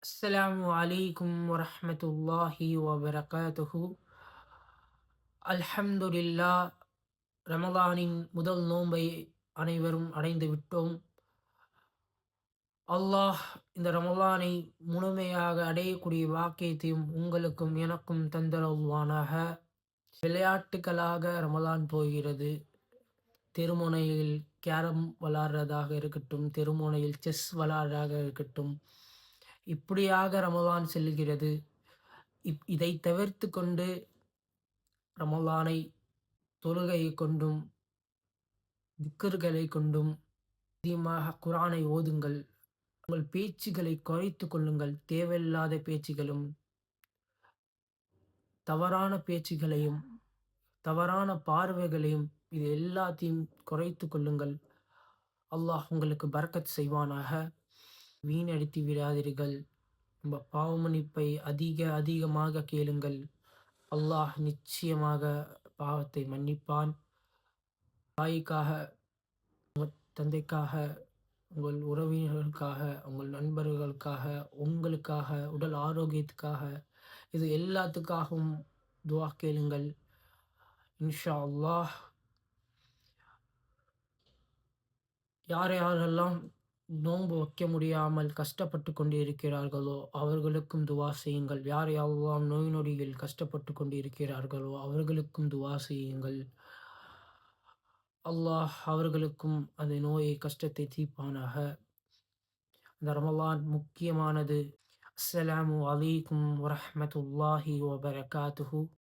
அஸ்ஸலாமு அலைக்கும் வரஹ்மத்துல்லாஹி வபரகாத்துஹு. அல்ஹம்துலில்லாஹ். ரமலானின் முதல் நோன்பை அனைவரும் அடைந்து விட்டோம். அல்லாஹ் இந்த ரமலானை முழுமையாக அடையக்கூடிய வாக்கியத்தையும் உங்களுக்கும் எனக்கும் தந்தருள்வானாக. விளையாட்டுகளாக ரமலான் போகிறது. தெருமுனையில் கேரம் விளாடுறதாக இருக்கட்டும், தெருமுனையில் செஸ் விளாடுறதாக இருக்கட்டும், இப்படியாக ரமலான் செல்கிறது. இதை தவிர்த்து கொண்டு ரமலானை தொழுகையை கொண்டும் திக்ர்களை கொண்டும் அதிகமாக குர்ஆனை ஓதுங்கள். உங்கள் பேச்சுகளை குறைத்துக் கொள்ளுங்கள். தேவையில்லாத பேச்சுகளும், தவறான பேச்சுகளையும், தவறான பார்வைகளையும் இது எல்லாத்தையும் குறைத்துக் கொள்ளுங்கள். அல்லாஹ் உங்களுக்கு பரக்கத் செய்வானாக. வீணடித்து விடாதீர்கள். நம்ம பாவ மன்னிப்பை அதிகமாக கேளுங்கள். அல்லாஹ் நிச்சயமாக பாவத்தை மன்னிப்பான். தாய்க்காக, தந்தைக்காக, உங்கள் உறவினர்களுக்காக, உங்கள் நண்பர்களுக்காக, உங்களுக்காக, உடல் ஆரோக்கியத்துக்காக, இது எல்லாத்துக்காகவும் துஆ கேளுங்கள். இன்ஷா அல்லாஹ். யாரெல்லாம் நோன்பு வைக்க முடியாமல் கஷ்டப்பட்டு கொண்டிருக்கிறார்களோ அவர்களுக்கும் துஆ செய்யுங்கள். யாரெல்லாம் நோய் நொடியில் கஷ்டப்பட்டு கொண்டிருக்கிறார்களோ அவர்களுக்கும் துஆ செய்யுங்கள். அல்லாஹ் அவர்களுக்கும் அந்த நோயை, கஷ்டத்தை தீர்ப்பானாக. இந்த ரமலான் முக்கியமானது. அஸ்ஸலாமு அலைக்கும் வரஹ்மத்துல்லாஹி வபரகாத்துஹு.